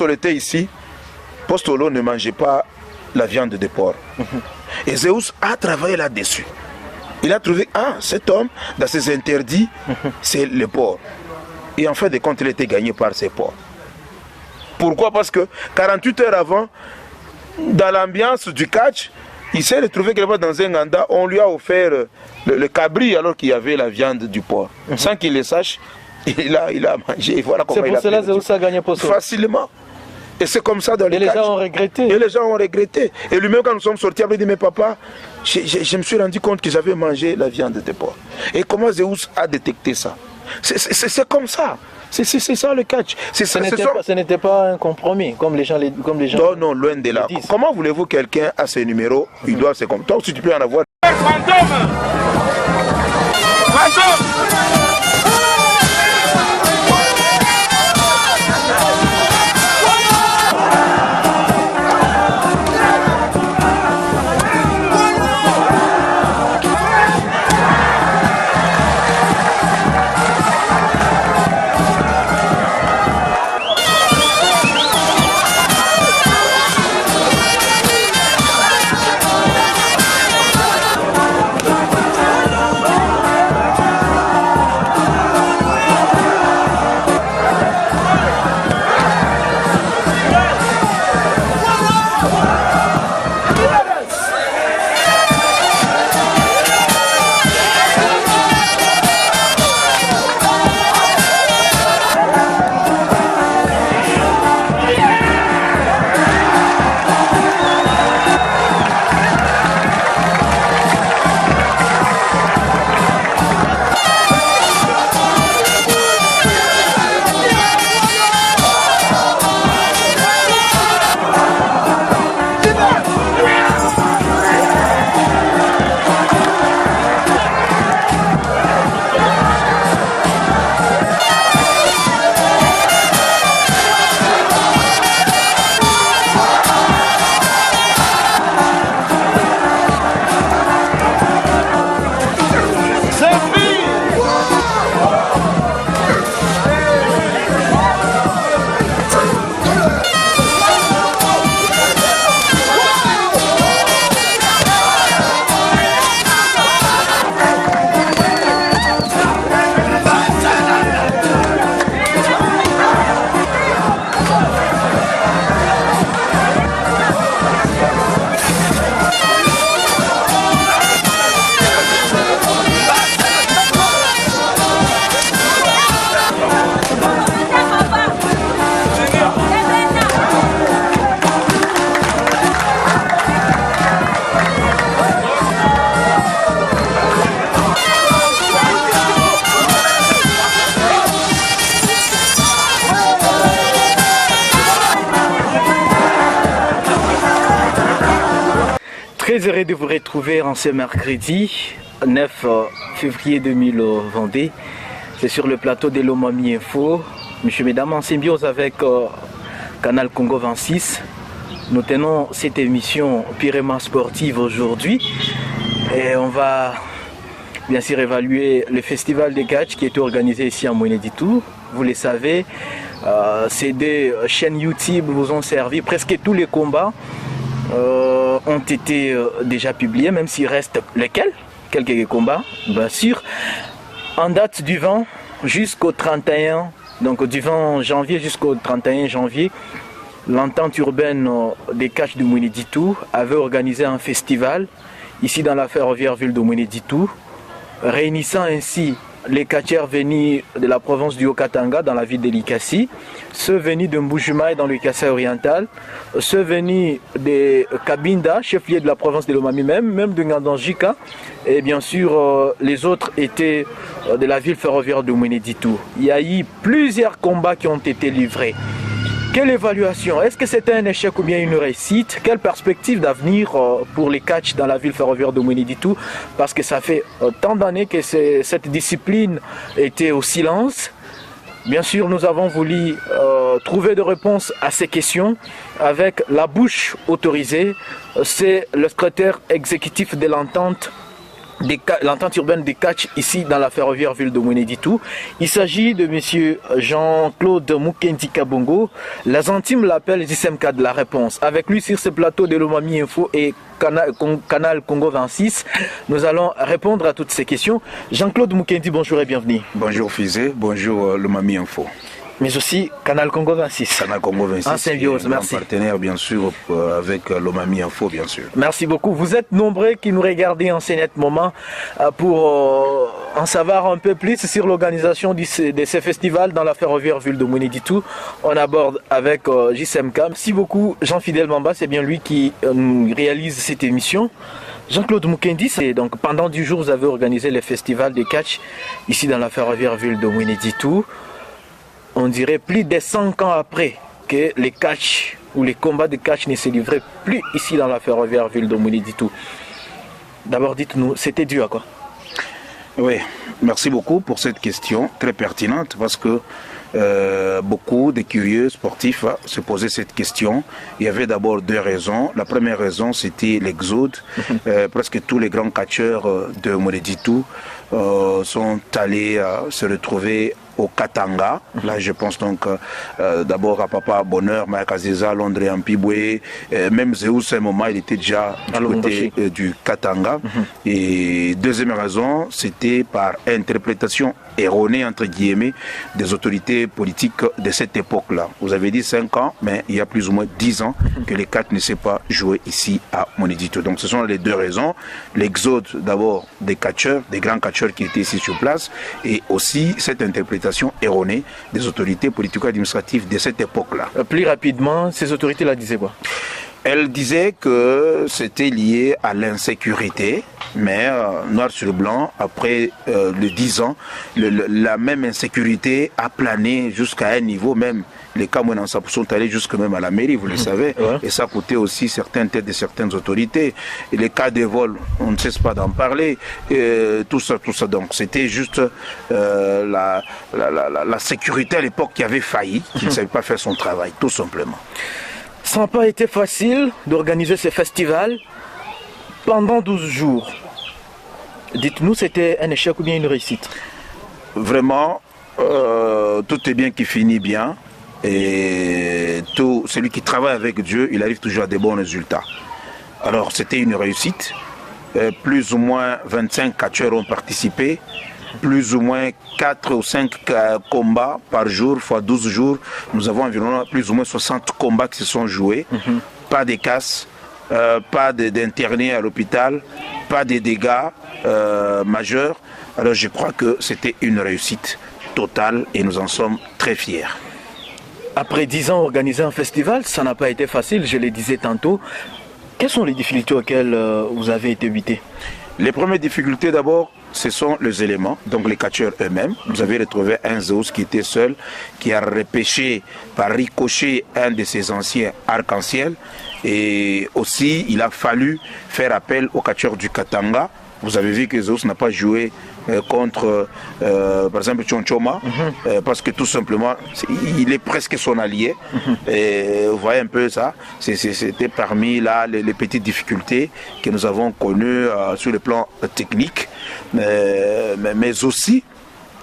On était ici, Postolo ne mangeait pas la viande de porc. Et Zeus a travaillé là-dessus. Il a trouvé, cet homme, dans ses interdits, c'est le porc. Et en fin de compte, il était gagné par ces porcs. Pourquoi? Parce que 48 heures avant, dans l'ambiance du catch, il s'est retrouvé quelque part dans un ganda, on lui a offert le cabri alors qu'il y avait la viande du porc. Sans qu'il le sache, il a mangé. Voilà comment il a cela que Zeus a gagné pour ça. Facilement. Et c'est comme ça dans les gens ont regretté. Et les gens ont regretté. Et lui-même, quand nous sommes sortis, il m'a dit, mais papa, je me suis rendu compte qu'ils avaient mangé la viande de porc. Et comment Zeus a détecté ça? C'est comme ça. C'est ça le catch. Ce n'était pas un compromis, comme les gens. Non, non, loin de là. Comment voulez-vous quelqu'un a ses numéros, il doit se comme toi, si tu peux en avoir. Très heureux de vous retrouver en ce mercredi 9 février 2022. C'est sur le plateau de l'Omami Info. Monsieur, mesdames, en symbiose avec Canal Congo 26. Nous tenons cette émission purement sportive aujourd'hui. Et on va bien sûr évaluer le festival de catch qui est organisé ici à Mweneditu. Vous le savez, ces deux chaînes YouTube vous ont servi. Presque tous les combats ont été déjà publiés, même s'il reste quelques combats, bien sûr. En date du 20 jusqu'au 31, donc du 20 janvier jusqu'au 31 janvier, l'entente urbaine des catch de Mweneditu avait organisé un festival ici dans la ferroviaire ville de Mweneditu, réunissant ainsi les catcheurs venus de la province du Haut-Katanga dans la ville de Likasi, ceux venus de Mbujimaï dans le Kassai oriental, ceux venus de Kabinda, chef-lieu de la province de Lomami même de Ngandanjika, et bien sûr les autres étaient de la ville ferroviaire de Mweneditu. Il y a eu plusieurs combats qui ont été livrés. Quelle évaluation? Est-ce que c'était un échec ou bien une réussite? Quelle perspective d'avenir pour les catch dans la ville ferroviaire de Mweneditu? Parce que ça fait tant d'années que cette discipline était au silence. Bien sûr, nous avons voulu trouver des réponses à ces questions avec la bouche autorisée. C'est le secrétaire exécutif de l'entente l'entente urbaine des catch ici dans la ferroviaire ville de Mweneditu. Il s'agit de M. Jean-Claude Mukendi Kabongo. La Zantime l'appelle JSMK de la réponse. Avec lui sur ce plateau de l'Omami Info et Canal Congo 26, nous allons répondre à toutes ces questions. Jean-Claude Mukendi, bonjour et bienvenue. Bonjour Fizé, bonjour l'Omami Info. Mais aussi Canal Congo 26. Canal Congo 26. En symbiose, merci. Partenaire bien sûr avec l'Omami Info bien sûr. Merci beaucoup. Vous êtes nombreux qui nous regardez en ce net moment pour en savoir un peu plus sur l'organisation de ces festivals dans la ferroviaire ville de Mweneditu. On aborde avec JSMK. Merci beaucoup Jean-Fidèle Mamba, c'est bien lui qui réalise cette émission. Jean-Claude Mukendi, donc pendant 10 jours vous avez organisé le festival de catch ici dans la ferroviaire ville de Mweneditu. On dirait plus de 100 ans après que les catch ou les combats de catch ne se livraient plus ici dans la ferroviaire ville de Mweneditu. D'abord, dites-nous, c'était dû à quoi? Oui, merci beaucoup pour cette question très pertinente parce que beaucoup de curieux sportifs se posaient cette question. Il y avait d'abord 2 raisons. La première raison, c'était l'exode. Presque tous les grands catcheurs de Mweneditu sont allés se retrouver au Katanga. Là, je pense donc d'abord à Papa Bonheur, Maya Kaziza, Londres Ampibwe, même Zeus, à un moment, il était déjà du côté du Katanga. Et deuxième raison, c'était par interprétation erronée, entre guillemets, des autorités politiques de cette époque-là. Vous avez dit 5 ans, mais il y a plus ou moins 10 ans que les 4 ne s'est pas joué ici à Mweneditu. Donc ce sont les 2 raisons. L'exode d'abord des catcheurs, des grands catcheurs qui étaient ici sur place, et aussi cette interprétation erronée des autorités politico-administratives de cette époque-là. Plus rapidement, ces autorités-là disaient quoi? Elles disaient que c'était lié à l'insécurité, mais noir sur blanc, après les 10 ans, la même insécurité a plané jusqu'à un niveau même. Les cas sont allés jusque même à la mairie, vous le savez, et ça a coûté aussi certaines têtes de certaines autorités. Et les cas de vol, on ne cesse pas d'en parler, tout ça. Donc c'était juste la sécurité à l'époque qui avait failli, qui ne savait pas faire son travail, tout simplement. Ça n'a pas été facile d'organiser ce festival pendant 12 jours. Dites-nous, c'était un échec ou bien une réussite? Vraiment, tout est bien qui finit bien. Et tout celui qui travaille avec Dieu, il arrive toujours à des bons résultats. Alors c'était une réussite. Plus ou moins 25 catcheurs ont participé. Plus ou moins 4 ou 5 combats par jour, fois 12 jours. Nous avons environ plus ou moins 60 combats qui se sont joués. Pas de casses, pas d'internés à l'hôpital, pas de dégâts majeurs. Alors je crois que c'était une réussite totale et nous en sommes très fiers. Après 10 ans organisé un festival, ça n'a pas été facile, je le disais tantôt. Quelles sont les difficultés auxquelles vous avez été buté? Les premières difficultés d'abord, ce sont les éléments, donc les catcheurs eux-mêmes. Vous avez retrouvé un Zeus qui était seul, qui a repêché par ricochet un de ses anciens arc-en-ciel. Et aussi, il a fallu faire appel aux catcheurs du Katanga. Vous avez vu que Zeus n'a pas joué contre, par exemple, Chonchoma, parce que tout simplement, il est presque son allié. Et vous voyez un peu ça, c'était parmi là, les petites difficultés que nous avons connues sur le plan technique. Mais aussi,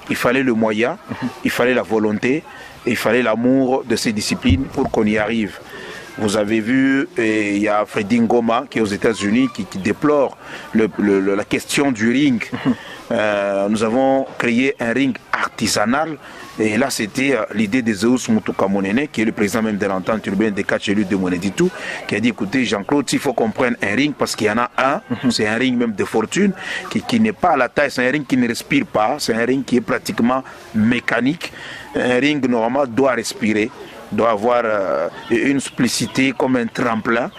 il fallait le moyen, il fallait la volonté, et il fallait l'amour de ces disciplines pour qu'on y arrive. Vous avez vu, il y a Freddy Ngoma qui est aux États-Unis qui déplore la question du ring. Nous avons créé un ring artisanal et là c'était l'idée de Zeus Mutukamonene qui est le président même de l'entente urbaine des catch élus de Mweneditu qui a dit écoutez Jean-Claude, il faut qu'on prenne un ring parce qu'il y en a un, c'est un ring même de fortune qui n'est pas à la taille, c'est un ring qui ne respire pas, c'est un ring qui est pratiquement mécanique. Un ring normalement doit respirer, doit avoir une splicité comme un tremplin,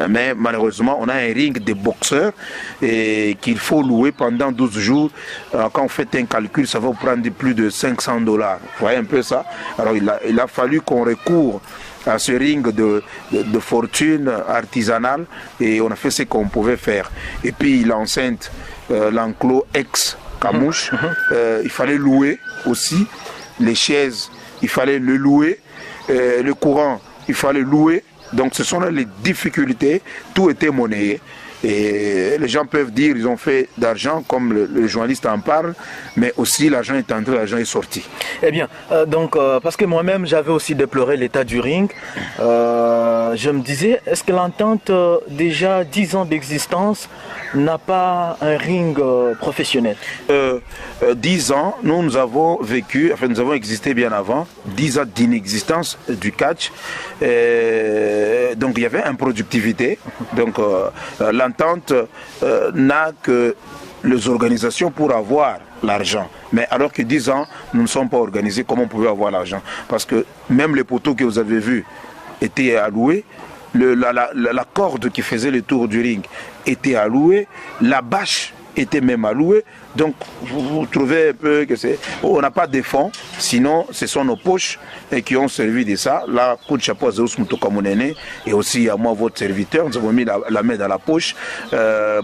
mais malheureusement on a un ring de boxeurs qu'il faut louer pendant 12 jours. Quand on fait un calcul, ça va vous prendre plus de $500. Vous voyez un peu ça? Alors il a fallu qu'on recourt à ce ring de fortune artisanale et on a fait ce qu'on pouvait faire. Et puis l'enceinte, l'enclos ex-Camouche, il fallait louer aussi. Les chaises, il fallait le louer. Le courant, il fallait louer. Donc ce sont là les difficultés. Tout était monnayé. Et les gens peuvent dire ils ont fait d'argent, comme le journaliste en parle, mais aussi l'argent est entré, l'argent est sorti. Eh bien, parce que moi-même j'avais aussi déploré l'état du ring, je me disais, est-ce que l'entente, déjà 10 ans d'existence, n'a pas un ring professionnel? 10 ans, nous avons vécu, enfin nous avons existé bien avant, 10 ans d'inexistence du catch. Donc il y avait improductivité. Donc l'entente n'a que les organisations pour avoir l'argent. Mais alors que 10 ans, nous ne sommes pas organisés, comment on pouvait avoir l'argent? Parce que même les poteaux que vous avez vus étaient alloués, la corde qui faisait le tour du ring était allouée, la bâche était même allouée. Donc vous trouvez un peu que c'est... On n'a pas de fonds, sinon ce sont nos poches qui ont servi de ça. Là, coup de chapeau à Zeus Mutokamunene et aussi à moi, votre serviteur, nous avons mis la main dans la poche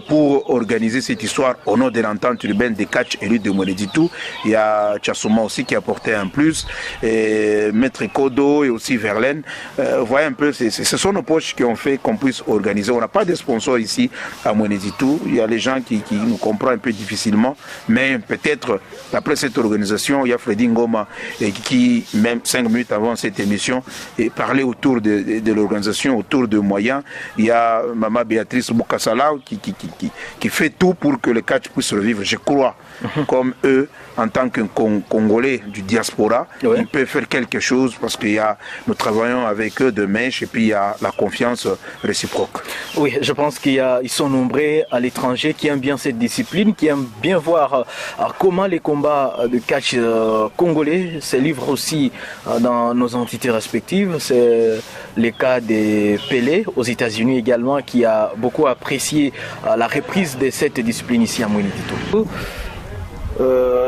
pour organiser cette histoire au nom de l'entente urbaine des catch et lutte de Mweneditu. Il y a Tchassoma aussi qui a apporté un plus, et Maître Kodo et aussi Verlaine. Vous voyez un peu, ce sont nos poches qui ont fait qu'on puisse organiser. On n'a pas de sponsors ici à Mweneditu. Il y a les gens qui nous comprennent un peu difficilement. Mais peut-être, après cette organisation, il y a Freddy Ngoma qui, même 5 minutes avant cette émission, parlait autour de l'organisation, autour de moyens. Il y a Maman Béatrice Boukassala qui fait tout pour que le catch puisse survivre. Je crois, comme eux, en tant que Congolais du diaspora, ils peuvent faire quelque chose parce que nous travaillons avec eux de mèche et puis il y a la confiance réciproque. Oui, je pense qu'ils sont nombreux à l'étranger qui aiment bien cette discipline, qui aiment bien voir comment les combats de catch congolais se livrent aussi dans nos entités respectives. C'est le cas des Pelé aux États-Unis également, qui a beaucoup apprécié la reprise de cette discipline ici à Mweneditu.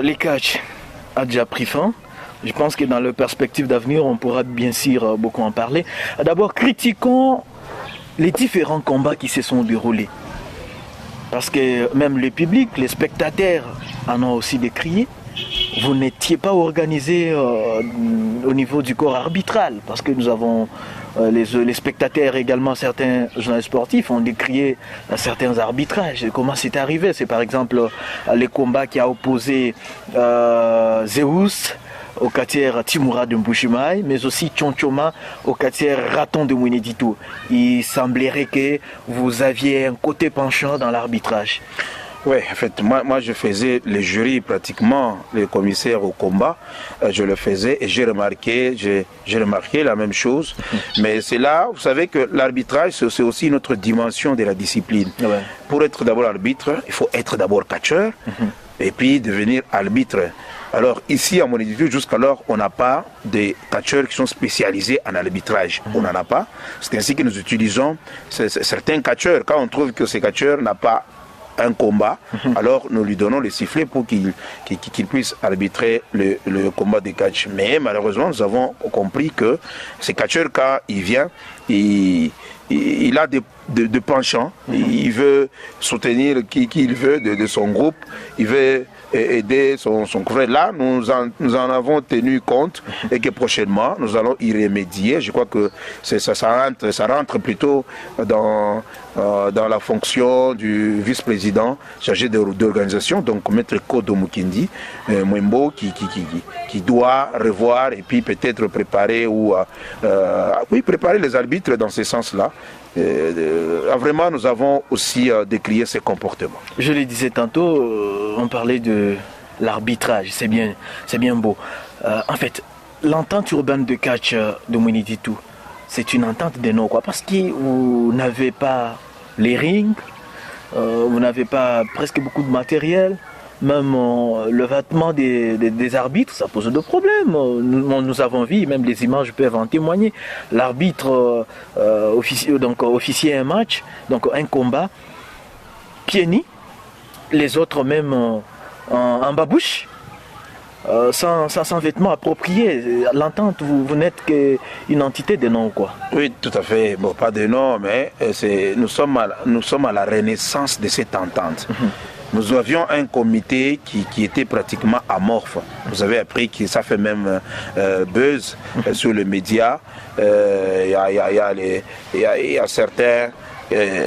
Les catch a déjà pris fin. Je pense que dans la perspective d'avenir, on pourra bien sûr beaucoup en parler. D'abord, critiquons les différents combats qui se sont déroulés. Parce que même le public, les spectateurs en ont aussi décrié. Vous n'étiez pas organisé au niveau du corps arbitral, parce que nous avons les spectateurs également, certains journalistes sportifs ont décrié certains arbitrages. Comment c'est arrivé? C'est par exemple les combats qui a opposé Zeus au quartier Timura de Mbushimai, mais aussi Tchonchoma au quartier Raton de Mweneditu. Il semblerait que vous aviez un côté penchant dans l'arbitrage. Oui, en fait, moi je faisais le jury pratiquement, les commissaires au combat, je le faisais et j'ai remarqué la même chose. Mais c'est là, vous savez que l'arbitrage, c'est aussi une autre dimension de la discipline. Ouais. Pour être d'abord arbitre, il faut être d'abord catcheur et puis devenir arbitre. Alors ici à Mweneditu, jusqu'alors, on n'a pas de catcheurs qui sont spécialisés en arbitrage. On n'en a pas. C'est ainsi que nous utilisons certains catcheurs. Quand on trouve que ces catcheurs n'ont pas un combat, alors nous lui donnons le sifflet pour qu'il puisse arbitrer le combat de catch. Mais malheureusement, nous avons compris que ces catcheurs, quand il vient, il a de penchants, il veut soutenir qui il veut de son groupe, il veut aider son frère. Là, nous en avons tenu compte et que prochainement, nous allons y remédier. Je crois que ça rentre plutôt dans la fonction du vice-président chargé d'organisation, donc Maître Kodo Mukindi Mwembo, qui doit revoir et puis peut-être préparer préparer les arbitres dans ce sens-là. Vraiment, nous avons aussi décrié ces comportements. Je le disais tantôt, on parlait de l'arbitrage, c'est bien beau. En fait, l'entente urbaine de catch de Mweneditu, c'est une entente de non, quoi, parce que vous n'avez pas les rings, vous n'avez pas presque beaucoup de matériel. Même le vêtement des arbitres, ça pose de problèmes. Nous avons vu, même les images peuvent en témoigner. L'arbitre officier un match, donc un combat, pieds nus, les autres même en babouche, sans vêtements appropriés. L'entente, vous n'êtes qu'une entité de nom, quoi. Oui, tout à fait. Bon, pas de nom, mais nous sommes à la renaissance de cette entente. Nous avions un comité qui était pratiquement amorphe. Vous avez appris que ça fait même buzz sur les médias. Il y a certains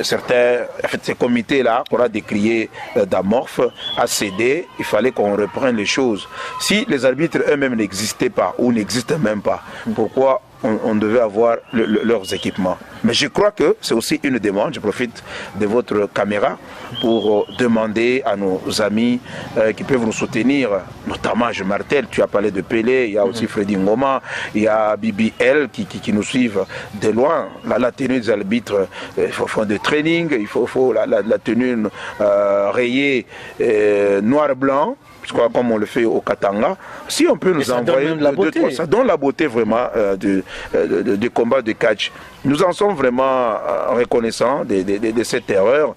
certains, en fait, ces comités-là, qu'on a décriés d'amorphes, a cédé. Il fallait qu'on reprenne les choses. Si les arbitres eux-mêmes n'existaient pas ou n'existent même pas, pourquoi on devait avoir leurs équipements? Mais je crois que c'est aussi une demande. Je profite de votre caméra pour demander à nos amis qui peuvent nous soutenir, notamment, je martèle, tu as parlé de Pelé, il y a aussi Freddy Ngoma, il y a Bibi L qui nous suivent de loin. La tenue des arbitres, il faut de training, il faut la tenue rayée noir-blanc, comme on le fait au Katanga. Si on peut nous envoyer ça donne la beauté vraiment du combat de catch. Nous en sommes vraiment reconnaissants de cette erreur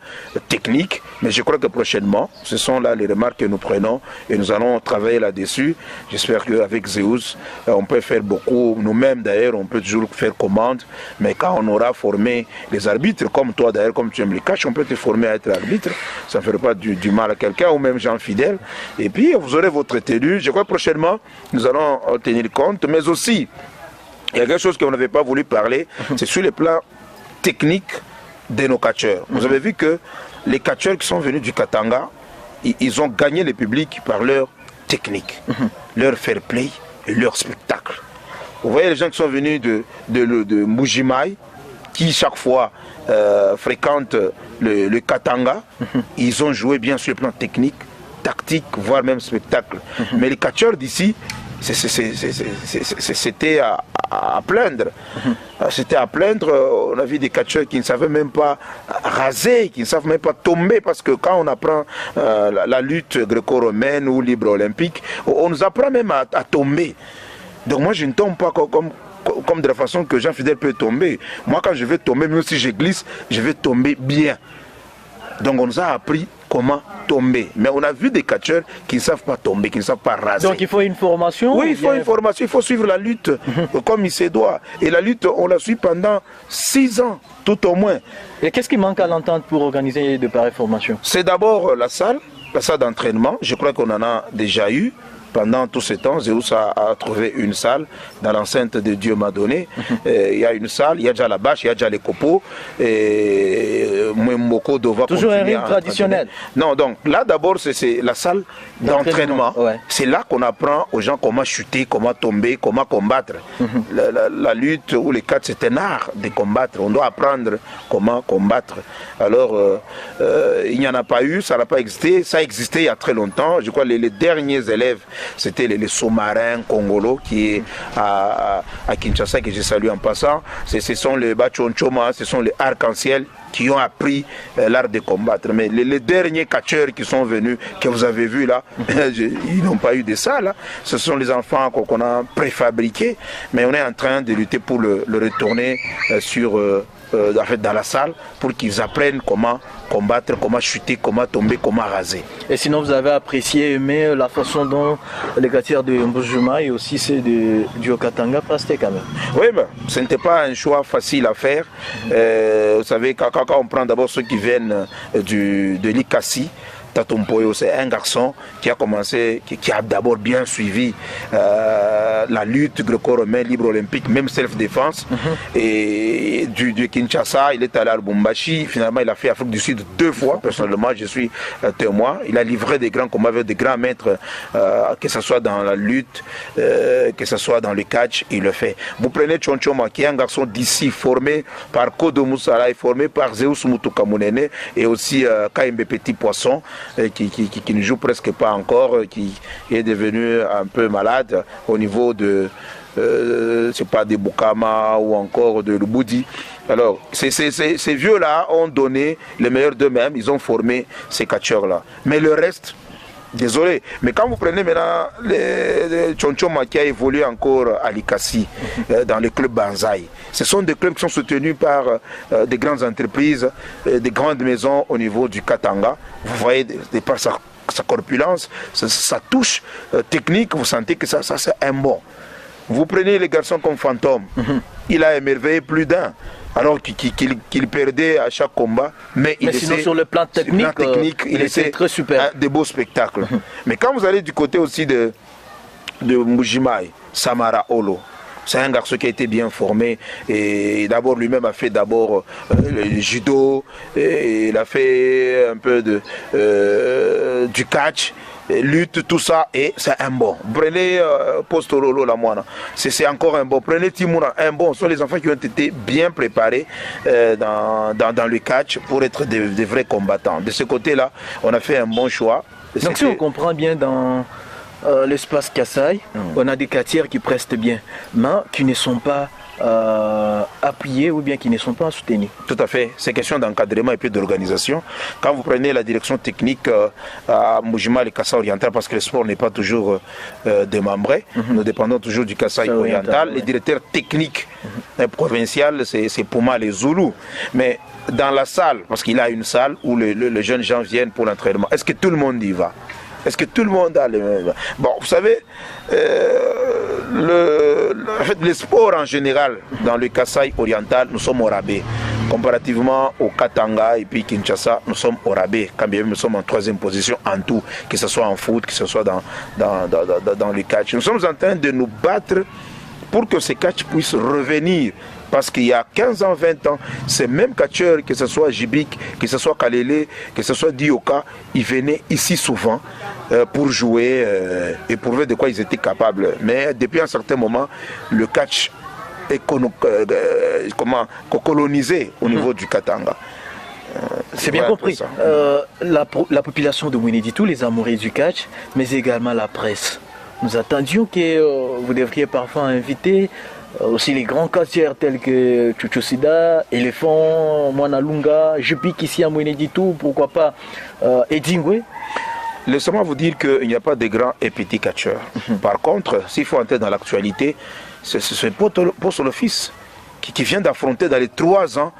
technique, mais je crois que prochainement, ce sont là les remarques que nous prenons et nous allons travailler là-dessus. J'espère qu'avec Zeus, on peut faire beaucoup. Nous-mêmes d'ailleurs, on peut toujours faire commande, mais quand on aura formé les arbitres, comme toi d'ailleurs, comme tu aimes les catch, on peut te former à être arbitre. Ça ne ferait pas du mal à quelqu'un, ou même gens fidèles. Et puis, vous aurez votre tenue. Je crois que prochainement, nous allons en tenir compte, mais aussi, il y a quelque chose qu'on n'avait pas voulu parler, c'est sur le plan technique de nos catcheurs. Vous avez vu que les catcheurs qui sont venus du Katanga, ils ont gagné le public par leur technique, leur fair play et leur spectacle. Vous voyez les gens qui sont venus de Mbujimaï, qui chaque fois fréquentent le Katanga, ils ont joué bien sur le plan technique, tactique, voire même spectacle. Mais les catcheurs d'ici, c'était à plaindre. C'était à plaindre. On a vu des catcheurs qui ne savaient même pas raser, qui ne savent même pas tomber, parce que quand on apprend la lutte gréco-romaine ou libre olympique, on nous apprend même à tomber. Donc moi je ne tombe pas comme de la façon que Jean Fidèle peut tomber. Moi quand je vais tomber, même si je glisse, je vais tomber bien. Donc on nous a appris comment tomber. Mais on a vu des catcheurs qui ne savent pas tomber, qui ne savent pas raser. Donc il faut une formation? Oui, il faut une formation, il faut suivre la lutte comme il se doit. Et la lutte, on la suit pendant 6 ans, tout au moins. Et qu'est-ce qui manque à l'entente pour organiser de pareilles formations? C'est d'abord la salle d'entraînement. Je crois qu'on en a déjà eu. Pendant tout ce temps, Zeus a trouvé une salle dans l'enceinte de Dieu m'a donné. Il y a une salle, il y a déjà la bâche, il y a déjà les copeaux. Toujours un rythme traditionnel. Non, donc là d'abord c'est la salle d'entraînement. Ouais. C'est là qu'on apprend aux gens comment chuter, comment tomber, comment combattre. La lutte ou les catch, c'est un art de combattre. On doit apprendre comment combattre. Alors il n'y en a pas eu, ça n'a pas existé. Ça a existé il y a très longtemps. Je crois les derniers élèves, c'était les sous-marins congolos qui est à Kinshasa, que je salue en passant. Ce sont les Bachonchoma, ce sont les arcs-en-ciel qui ont appris l'art de combattre. Mais les derniers catcheurs qui sont venus, que vous avez vus là, ils n'ont pas eu de ça là. Ce sont les enfants qu'on a préfabriqués, mais on est en train de lutter pour le retourner dans la salle pour qu'ils apprennent comment combattre, comment chuter, comment tomber, comment raser. Et sinon vous avez apprécié, aimé la façon dont les catcheurs de Mbujimaï et aussi ceux du Katanga passaient quand même? Oui, mais ce n'était pas un choix facile à faire. Vous savez, quand on prend d'abord ceux qui viennent de l'Ikassi, Tatompoyo, c'est un garçon qui a commencé, qui a d'abord bien suivi la lutte gréco-romaine, libre olympique, même self-défense. Et du Kinshasa, il est allé à Lubumbashi. Finalement, il a fait Afrique du Sud 2 fois. Personnellement, je suis témoin. Il a livré des grands combats avec des grands maîtres, que ce soit dans la lutte, que ce soit dans le catch, il le fait. Vous prenez Chonchoma, qui est un garçon d'ici, formé par Kodo Moussala, formé par Zeus Mutukamunene et aussi Kaimbe Petit Poisson, qui ne joue presque pas encore, qui est devenu un peu malade au niveau de c'est pas des Bukama ou encore de Lubudi. Alors ces vieux-là ont donné le meilleur d'eux-mêmes, ils ont formé ces catcheurs-là. Mais le reste, désolé, mais quand vous prenez maintenant les Chonchoma qui a évolué encore à l'Ikassi, dans les clubs Banzai, ce sont des clubs qui sont soutenus par des grandes entreprises, des grandes maisons au niveau du Katanga. Vous voyez, par sa corpulence, sa touche technique, vous sentez que ça c'est un bon. Vous prenez les garçons comme Fantôme, il a émerveillé plus d'un. Alors qu'il perdait à chaque combat, mais sinon sur le plan technique, il était très super. Des beaux spectacles. Mais quand vous allez du côté aussi de Mbujimaï, Samara Olo, C'est un garçon qui a été bien formé et d'abord lui-même a fait le judo, et il a fait un peu du catch, lutte, tout ça, et c'est un bon. Prenez Postololo la moine, c'est encore un bon. Prenez Timura, un bon. Ce sont les enfants qui ont été bien préparés dans le catch pour être des vrais combattants. De ce côté-là, on a fait un bon choix. Donc si on comprend bien dans l'espace Kassai, on a des quartiers qui prestent bien, mais qui ne sont pas appuyés ou bien qui ne sont pas soutenus. Tout à fait, c'est question d'encadrement et puis d'organisation. Quand vous prenez la direction technique à Mujima et Kassai oriental, parce que le sport n'est pas toujours démembré, nous dépendons toujours du Kassai oriental. Les directeurs techniques provinciaux, c'est Puma les Zoulous. Mais dans la salle, parce qu'il a une salle où les jeunes gens viennent pour l'entraînement, est-ce que tout le monde y va? Est-ce que tout le monde a les mêmes... Bon, vous savez, les sports en général, dans le Kassai oriental, nous sommes au rabais. Comparativement au Katanga et puis Kinshasa, nous sommes au rabais. Quand bien même nous sommes en 3e position en tout, que ce soit en foot, que ce soit dans le catch. Nous sommes en train de nous battre pour que ces catchs puissent revenir. Parce qu'il y a 15 ans, 20 ans, ces mêmes catcheurs, que ce soit Jibik, que ce soit Kalele, que ce soit Dioka, ils venaient ici souvent pour jouer et prouver de quoi ils étaient capables. Mais depuis un certain moment, le catch est colonisé au niveau du Katanga. C'est bien compris. La population de Mweneditu, les amoureux du catch, mais également la presse. Nous attendions que vous devriez parfois inviter aussi les grands catcheurs tels que Chuchusida, Éléphant, Mwanalunga, Jupik ici à Mweneditu, pourquoi pas Edingwe. Laissez-moi vous dire qu'il n'y a pas de grands et petits catcheurs. Par contre, s'il faut entrer dans l'actualité, c'est Postolo fils qui vient d'affronter dans les 3 ans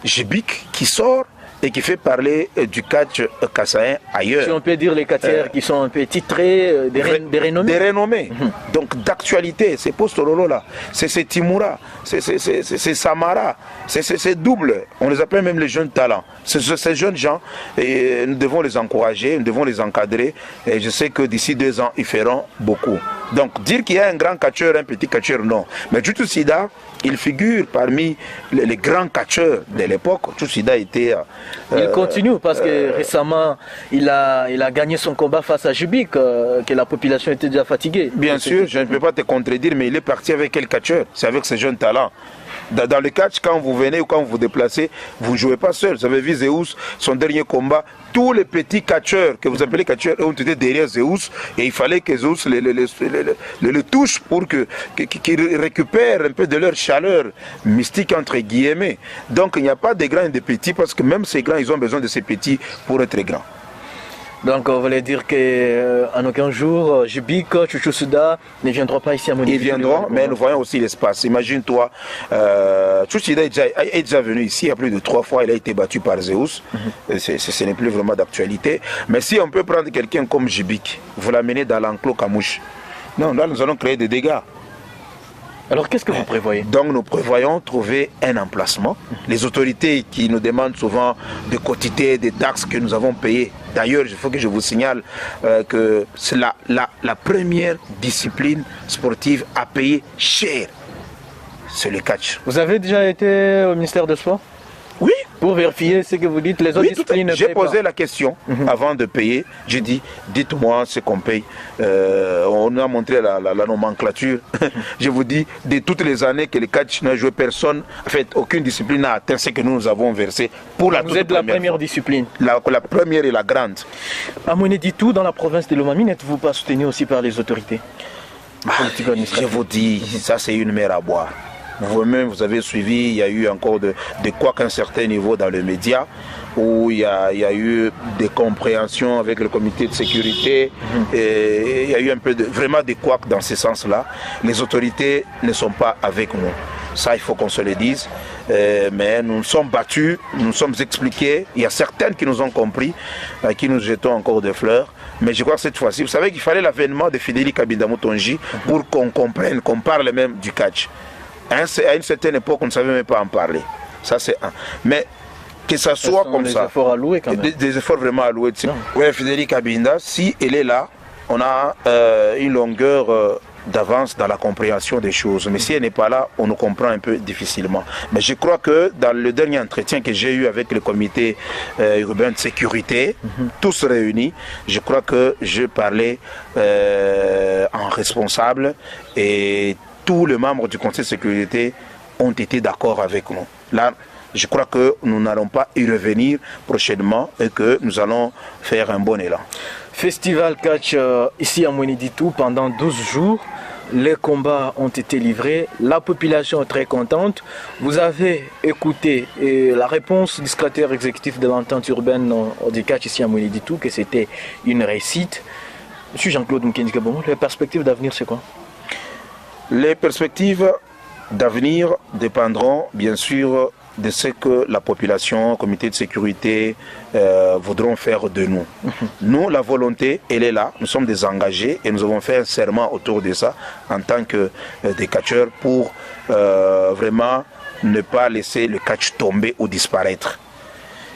Jibik qui sort et qui fait parler du catch kassaïen ailleurs. Si on peut dire les catcheurs qui sont un peu titrés, des renommés. Des renommés. Donc d'actualité, c'est Postololo là, c'est Timura, c'est Samara, c'est double. On les appelle même les jeunes talents. Ces jeunes gens, et nous devons les encourager, nous devons les encadrer. Et je sais que d'ici 2 ans, ils feront beaucoup. Donc dire qu'il y a un grand catcheur, un petit catcheur, non. Mais Chuchusida, il figure parmi les grands catcheurs de l'époque. Chuchusida était... il continue parce que récemment, il a gagné son combat face à Jubik, que la population était déjà fatiguée. Bien sûr, je ne peux pas te contredire, mais il est parti avec quel catcheur? C'est avec ses jeunes talents. Dans le catch, quand vous venez ou quand vous vous déplacez, vous ne jouez pas seul. Vous avez vu Zeus, son dernier combat, tous les petits catcheurs que vous appelez catcheurs ont été derrière Zeus et il fallait que Zeus les touche pour qu'ils récupèrent un peu de leur chaleur mystique entre guillemets. Donc il n'y a pas de grands et de petits parce que même ces grands, ils ont besoin de ces petits pour être grands. Donc on voulait dire qu'en aucun jour, Jibik, Chuchusida ne viendront pas ici à Mweneditu. Ils viendront, mais nous voyons aussi l'espace. Imagine-toi, Chuchusida est déjà venu ici, il y a plus de 3 fois, il a été battu par Zeus. Ce n'est plus vraiment d'actualité. Mais si on peut prendre quelqu'un comme Jibik, vous l'amenez dans l'enclos Kamouche, non, là nous allons créer des dégâts. Alors qu'est-ce que vous prévoyez? Donc nous prévoyons trouver un emplacement. Les autorités qui nous demandent souvent des quotités, des taxes que nous avons payées. D'ailleurs, il faut que je vous signale que c'est la première discipline sportive à payer cher. C'est le catch. Vous avez déjà été au ministère des Sports? Oui. Pour vérifier ce que vous dites, les autres disciplines. J'ai posé la question avant de payer. J'ai dit, dites-moi ce qu'on paye. On a montré la nomenclature. Je vous dis, de toutes les années que le catch n'a joué, personne, en fait, aucune discipline n'a atteint ce que nous avons versé pour la Vous êtes la première discipline. La première et la grande. À Mweneditu, dans la province de Lomami, n'êtes-vous pas soutenu aussi par les autorités? Je vous dis, ça c'est une mer à boire. Vous-même, vous avez suivi, il y a eu encore de quoi qu'à un certain niveau dans les médias, où il y a eu des compréhensions avec le comité de sécurité, et il y a eu un peu vraiment des couacs dans ce sens-là. Les autorités ne sont pas avec nous. Ça, il faut qu'on se le dise. Mais nous nous sommes battus, nous nous sommes expliqués. Il y a certaines qui nous ont compris, à qui nous jetons encore des fleurs. Mais je crois que cette fois-ci, vous savez qu'il fallait l'avènement de Fidéli Kabinda Moutonji pour qu'on comprenne, qu'on parle même du catch. À une certaine époque, on ne savait même pas en parler. Ça, c'est un. Mais que ça soit comme ça. Des efforts alloués quand même. Des efforts vraiment alloués. Oui, Fidéli Kabinda, si elle est là, on a une longueur d'avance dans la compréhension des choses. Mais si elle n'est pas là, on nous comprend un peu difficilement. Mais je crois que dans le dernier entretien que j'ai eu avec le comité urbain de sécurité, tous réunis, je crois que je parlais en responsable et tous les membres du conseil de sécurité ont été d'accord avec nous. Là, je crois que nous n'allons pas y revenir prochainement et que nous allons faire un bon élan. Festival catch ici à Mweneditou pendant 12 jours. Les combats ont été livrés. La population est très contente. Vous avez écouté la réponse du secrétaire exécutif de l'entente urbaine du catch ici à Mweneditou, que c'était une réussite. Monsieur Jean-Claude Mukendikabongo, les perspectives d'avenir, c'est quoi? Les perspectives d'avenir dépendront bien sûr de ce que la population, le comité de sécurité voudront faire de nous. Nous, la volonté, elle est là. Nous sommes des engagés et nous avons fait un serment autour de ça en tant que des catcheurs pour vraiment ne pas laisser le catch tomber ou disparaître.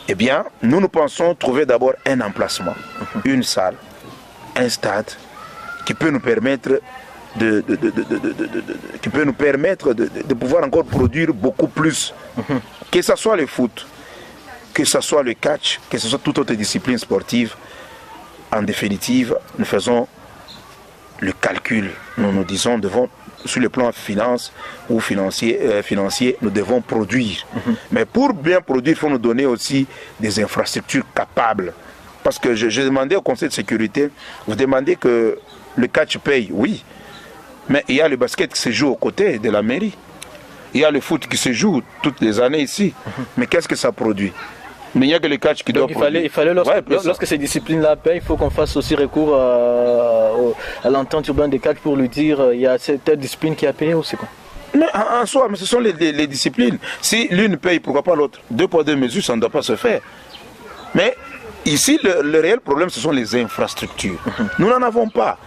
Eh bien, nous pensons trouver d'abord un emplacement, une salle, un stade qui peut nous permettre de pouvoir encore produire beaucoup plus. Que ce soit le foot, que ce soit le catch, que ce soit toute autre discipline sportive, en définitive, nous faisons le calcul. Nous nous disons, sur le plan financier, nous devons produire. Mais pour bien produire, il faut nous donner aussi des infrastructures capables. Parce que je demandais au conseil de sécurité, vous demandez que le catch paye, oui. Mais il y a le basket qui se joue aux côtés de la mairie. Il y a le foot qui se joue toutes les années ici. Mais qu'est-ce que ça produit? Mais il n'y a que le catch qui doit produire. Il fallait lorsque ces disciplines-là payent, il faut qu'on fasse aussi recours à l'entente urbaine des catch pour lui dire il y a cette discipline qui a payé ou c'est quoi? Mais en soi, mais ce sont les disciplines. Si l'une paye, pourquoi pas l'autre? Deux poids, deux mesures, ça ne doit pas se faire. Mais ici, le réel problème, ce sont les infrastructures. Nous n'en avons pas.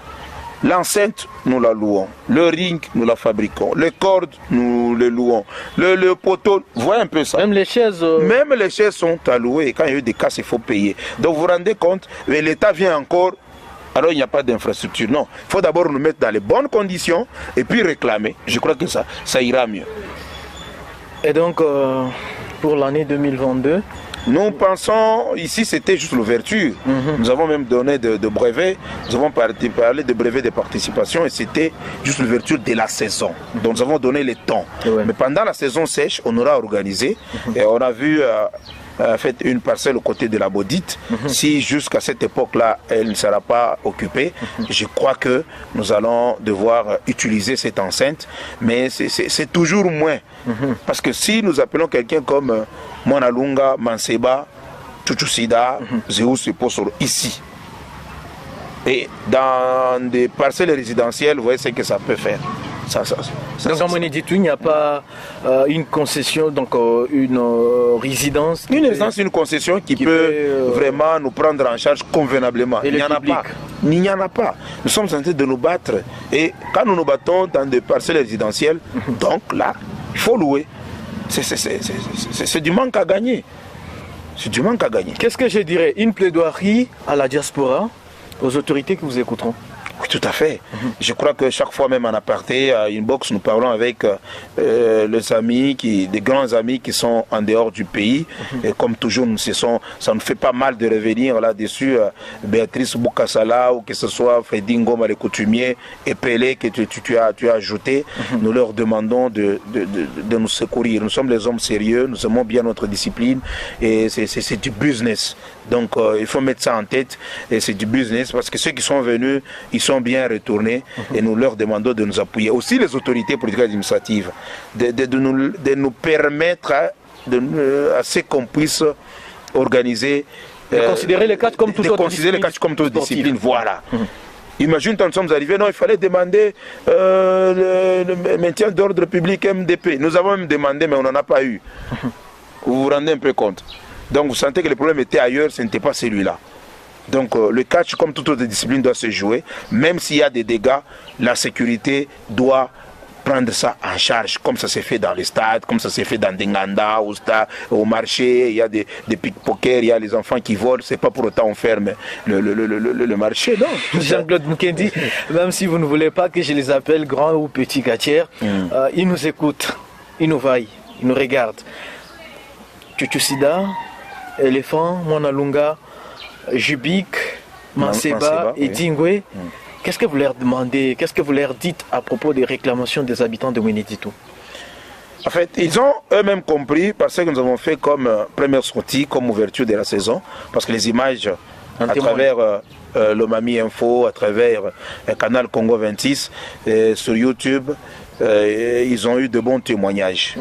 L'enceinte, nous la louons. Le ring, nous la fabriquons. Les cordes, nous les louons. Le poteau, voyez un peu ça. Même les chaises sont à louer. Quand il y a eu des cas, il faut payer. Donc vous vous rendez compte, mais l'État vient encore, alors il n'y a pas d'infrastructure. Non, il faut d'abord nous mettre dans les bonnes conditions et puis réclamer. Je crois que ça ira mieux. Et donc, pour l'année 2022, nous pensons, ici c'était juste l'ouverture. Nous avons même donné de brevets, nous avons parlé de brevets de participation et c'était juste l'ouverture de la saison. Donc nous avons donné les temps. Mais pendant la saison sèche, on aura organisé et on a vu fait une parcelle aux côtés de la Baudite. Si jusqu'à cette époque-là, elle ne sera pas occupée, je crois que nous allons devoir utiliser cette enceinte. Mais c'est toujours moins. Parce que si nous appelons quelqu'un comme Monalunga, Manseba, Chuchusida, Zeus et Posoro ici, et dans des parcelles résidentielles, vous voyez ce que ça peut faire. Donc en Mweneditou, il n'y a pas une concession, donc une résidence. Une résidence, une concession qui peut vraiment nous prendre en charge convenablement. Il n'y en a pas. Il n'y en a pas. Nous sommes en train de nous battre. Et quand nous nous battons dans des parcelles résidentielles, donc là, il faut louer. C'est du manque à gagner. C'est du manque à gagner. Qu'est-ce que je dirais? Une plaidoirie à la diaspora, aux autorités qui vous écouteront. Oui, tout à fait. Je crois que chaque fois, même en aparté, à Inbox, nous parlons avec les amis, des grands amis qui sont en dehors du pays. Et comme toujours, ça nous fait pas mal de revenir là-dessus. Béatrice Boukassala, ou que ce soit Freddy Ngoma, les coutumiers, et Pelé, que tu as ajouté. Nous leur demandons de nous secourir. Nous sommes les hommes sérieux, nous aimons bien notre discipline. Et c'est du business. Donc il faut mettre ça en tête. Et c'est du business parce que ceux qui sont venus, ils sont bien retournés et nous leur demandons de nous appuyer. Aussi les autorités politiques et administratives, de nous permettre à ce qu'on puisse organiser. De considérer les catchs comme toute autre discipline. Voilà. Imagine quand nous sommes arrivés, non, il fallait demander le maintien d'ordre public MDP. Nous avons même demandé, mais on n'en a pas eu. Vous vous rendez un peu compte. Donc vous sentez que le problème était ailleurs, ce n'était pas celui-là. Donc le catch, comme toute autre discipline, doit se jouer. Même s'il y a des dégâts, la sécurité doit prendre ça en charge, comme ça s'est fait dans les stades, comme ça s'est fait dans Denganda, au marché, il y a des pickpockets, il y a les enfants qui volent, c'est pas pour autant on ferme le marché, non. Jean-Claude Mukendi, même si vous ne voulez pas que je les appelle grands ou petits gâtiers, ils nous écoutent, ils nous vaillent, ils nous regardent. Chuchusida, Éléphant, Mwanalunga, Jubik, Manseba et Dingwe. Qu'est-ce que vous leur demandez, qu'est-ce que vous leur dites à propos des réclamations des habitants de Mweneditu? En fait, ils ont eux-mêmes compris parce que nous avons fait comme première sortie, comme ouverture de la saison, parce que les images à travers l'Omami Info, à travers Canal Congo 26, sur YouTube, ils ont eu de bons témoignages.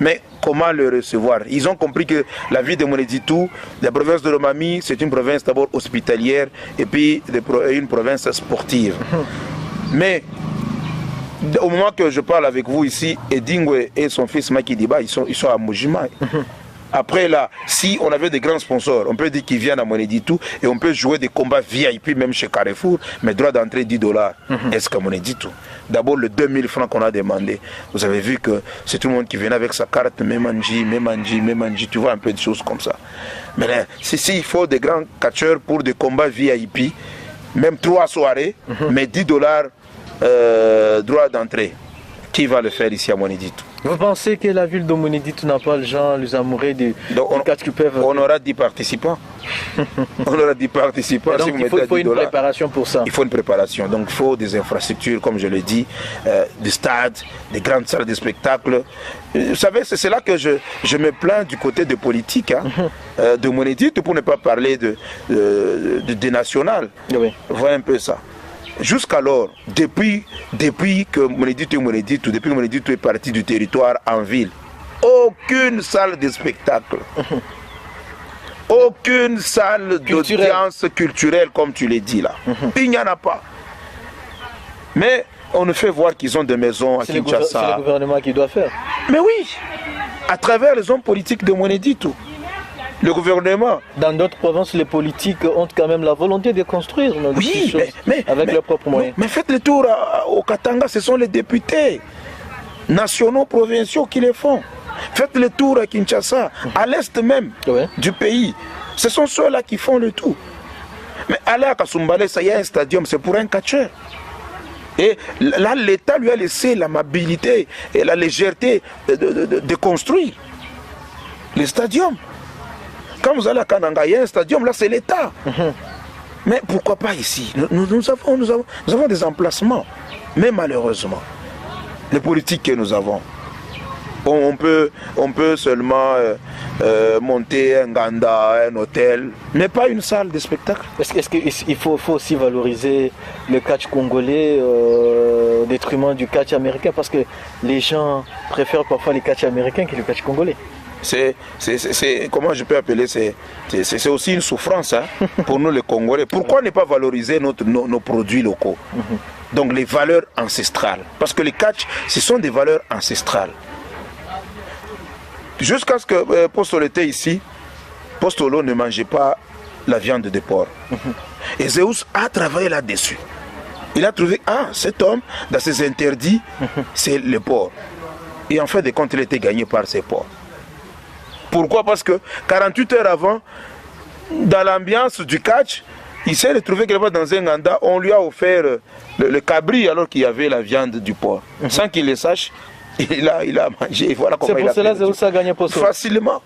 Mais comment le recevoir? Ils ont compris que la ville de Mweneditu, la province de l'Omami, c'est une province d'abord hospitalière et puis une province sportive. Mais au moment que je parle avec vous ici, Edingwe et son fils Makidiba, ils sont à Mujima. Après là, si on avait des grands sponsors, on peut dire qu'ils viennent à Mweneditu et on peut jouer des combats VIP même chez Carrefour, mais droit d'entrée $10. Est-ce qu'à Mweneditu? D'abord le 2000 francs qu'on a demandé. Vous avez vu que c'est tout le monde qui venait avec sa carte, Memanji, tu vois un peu de choses comme ça. Mais là, si il faut des grands catcheurs pour des combats VIP, même 3 soirées, mais $10 droit d'entrée. Qui va le faire ici à Mweneditu? Vous pensez que la ville de Mweneditu n'a pas les gens, les amoureux du catch qui peuvent... On aura 10 participants. On aura 10 participants. Donc si il faut une préparation pour ça. Il faut une préparation. Donc il faut des infrastructures, comme je l'ai dit, des stades, des grandes salles de spectacle. Vous savez, c'est là que je me plains du côté de politique de Mweneditu, pour ne pas parler de national. Oui. Voyez un peu ça. Jusqu'alors, depuis que Mweneditu est parti du territoire en ville, aucune salle de spectacle, aucune salle d'audience culturelle, comme tu l'as dit là. Il n'y en a pas. Mais on nous fait voir qu'ils ont des maisons à Kinshasa. C'est le gouvernement qui doit faire. Mais oui, à travers les hommes politiques de Mweneditu. Le gouvernement. Dans d'autres provinces, les politiques ont quand même la volonté de construire avec leurs propres moyens. Mais faites le tour au Katanga, ce sont les députés nationaux, provinciaux qui les font. Faites le tour à Kinshasa, à l'est même du pays. Ce sont ceux-là qui font le tout. Mais allez à Kasumbalé, ça y a un stadium, c'est pour un catcheur. Et là, l'État lui a laissé l'amabilité et la légèreté de construire les stadiums. Quand vous allez à Kananga, il y a un stadium, là c'est l'État. Mais pourquoi pas ici? Nous avons des emplacements. Mais malheureusement, les politiques que nous avons, on peut seulement monter un ganda, un hôtel, mais pas une salle de spectacle. Est-ce qu'il faut aussi valoriser le catch congolais au détriment du catch américain? Parce que les gens préfèrent parfois les catch américains que le catch congolais. Comment je peux appeler, c'est aussi une souffrance pour nous les Congolais. Pourquoi ne pas valoriser nos produits locaux? Donc les valeurs ancestrales. Parce que les catch, ce sont des valeurs ancestrales. Jusqu'à ce que Postolo était ici, Postolo ne mangeait pas la viande de porc. Et Zeus a travaillé là-dessus. Il a trouvé, cet homme, dans ses interdits, c'est le porc. Et en fait de compte, il était gagné par ces porcs. Pourquoi? Parce que 48 heures avant, dans l'ambiance du catch, il s'est retrouvé quelque part dans un ganda, on lui a offert le cabri alors qu'il y avait la viande du porc. Sans qu'il le sache, il a mangé. Voilà comment il a cela que Zeus a gagné pour ça. Facilement.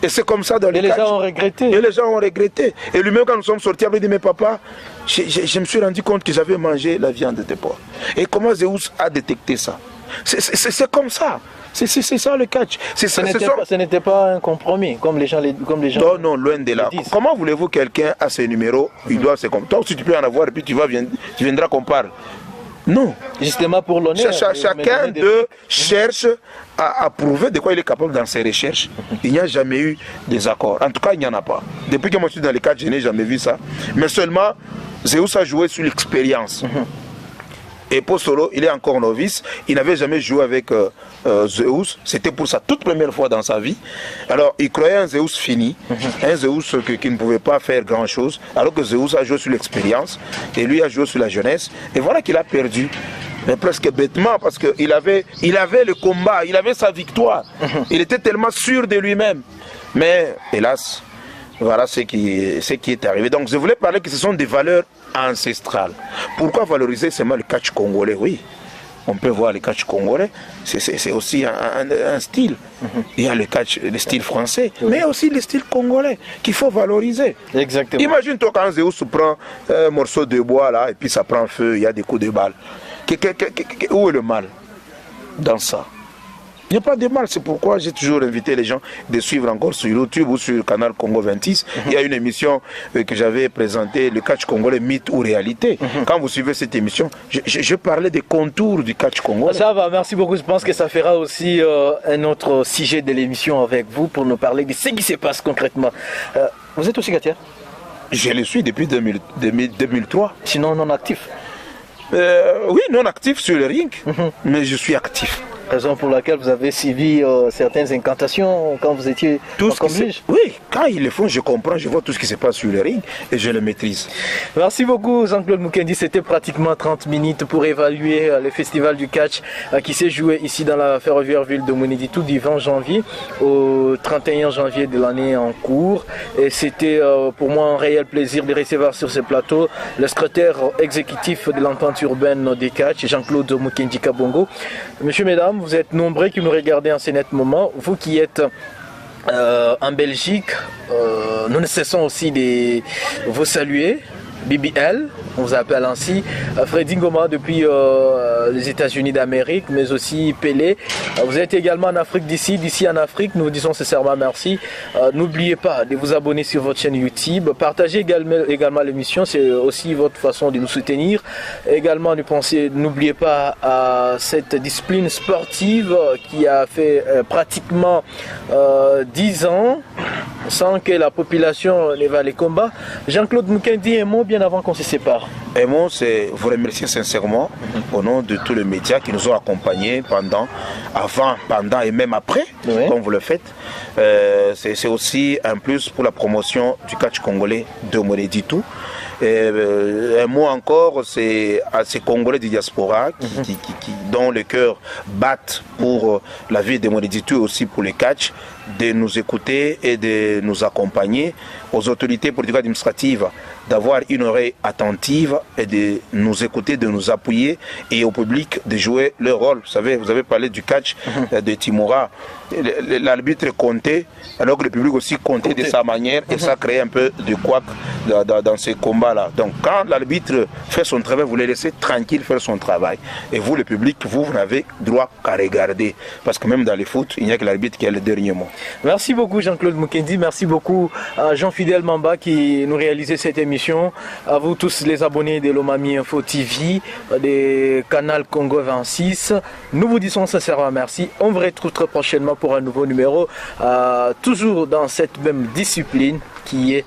Et c'est comme ça dans les catch. Et les gens ont regretté. Et les gens ont regretté. Et lui-même, quand nous sommes sortis, il a dit, mais papa, je me suis rendu compte que j'avais mangé la viande de porc. Et comment Zeus a détecté ça? C'est comme ça. C'est ça le catch. Ce n'était pas un compromis, comme les gens. Non, loin de là. Comment voulez-vous quelqu'un a ses numéros, il doit se compter? Toi aussi tu peux en avoir et puis tu viendras qu'on parle. Non. Justement pour l'honneur. Chacun d'eux cherche à prouver de quoi il est capable dans ses recherches. Il n'y a jamais eu des accords. En tout cas, il n'y en a pas. Depuis que moi je suis dans les catch, je n'ai jamais vu ça. Mais seulement, Zeus a joué sur l'expérience. Et Postolo, il est encore novice, il n'avait jamais joué avec Zeus, c'était pour sa toute première fois dans sa vie. Alors il croyait un Zeus fini, un Zeus qui ne pouvait pas faire grand chose, alors que Zeus a joué sur l'expérience, et lui a joué sur la jeunesse, et voilà qu'il a perdu mais presque bêtement, parce qu'il avait le combat, il avait sa victoire. Il était tellement sûr de lui-même. Mais hélas, voilà ce qui est arrivé. Donc je voulais parler que ce sont des valeurs ancestrales. Pourquoi valoriser seulement le catch congolais? Oui, on peut voir le catch congolais, c'est aussi un style. Il y a le style français, mais aussi le style congolais qu'il faut valoriser. Exactement. Imagine-toi quand Zeus prend un morceau de bois là, et puis ça prend feu, il y a des coups de balle. Où est le mal dans ça? Il n'y a pas de mal, c'est pourquoi j'ai toujours invité les gens de suivre encore sur YouTube ou sur le canal Congo 26. Il y a une émission que j'avais présentée, le catch congolais, mythe ou réalité. Quand vous suivez cette émission, je parlais des contours du catch congolais. Ça va, merci beaucoup. Je pense que ça fera aussi un autre sujet de l'émission avec vous pour nous parler de ce qui se passe concrètement. Vous êtes aussi Gatia? Je le suis depuis 2003. Sinon non actif? Oui, non actif sur le ring, mais je suis actif. Raison pour laquelle vous avez suivi certaines incantations quand vous étiez comme juge. Oui, quand ils le font, je comprends, je vois tout ce qui se passe sur le ring et je le maîtrise. Merci beaucoup Jean-Claude Mukendi, c'était pratiquement 30 minutes pour évaluer le festival du catch qui s'est joué ici dans la ferroviaire ville de Mweneditu du 20 janvier au 31 janvier de l'année en cours. Et c'était pour moi un réel plaisir de recevoir sur ce plateau le secrétaire exécutif de l'entente urbaine des catch, Jean-Claude Mukendi Kabongo. Monsieur, mesdames, vous êtes nombreux qui nous regardez en ce net moment. Vous qui êtes en Belgique, nous ne cessons aussi de vous saluer. BBL, on vous appelle ainsi, Freddy Ngoma depuis les États-Unis d'Amérique, mais aussi Pelé. Vous êtes également en Afrique d'ici en Afrique, nous vous disons sincèrement merci. N'oubliez pas de vous abonner sur votre chaîne YouTube, partagez également l'émission, c'est aussi votre façon de nous soutenir. Également, n'oubliez pas cette discipline sportive qui a fait pratiquement 10 ans sans que la population ne va les combats. Jean-Claude Mukendi, un mot bien avant qu'on se sépare. Un mot, c'est vous remercier sincèrement au nom de tous les médias qui nous ont accompagnés avant, pendant et même après, comme vous le faites. C'est aussi un plus pour la promotion du catch congolais de Mweneditu. Un mot encore, c'est à ces Congolais de diaspora dont le cœur battent pour la vie de Mweneditu et aussi pour le catch, de nous écouter et de nous accompagner, aux autorités politiques administratives d'avoir une oreille attentive et de nous écouter, de nous appuyer, et au public de jouer leur rôle. Vous savez, vous avez parlé du catch de Timora. L'arbitre comptait, alors que le public aussi comptait de sa manière, et ça crée un peu de couac dans ces combats-là. Donc quand l'arbitre fait son travail, vous le laissez tranquille faire son travail. Et vous, le public, vous n'avez droit qu'à regarder. Parce que même dans les foot, il n'y a que l'arbitre qui a le dernier mot. Merci beaucoup Jean-Claude Mukendi, merci beaucoup à Jean-Fidèle Mamba qui nous réalisait cette émission. À vous tous les abonnés de l'Omami Info TV, des canal Congo 26. Nous vous disons sincèrement merci. On vous retrouve très prochainement pour un nouveau numéro, toujours dans cette même discipline qui est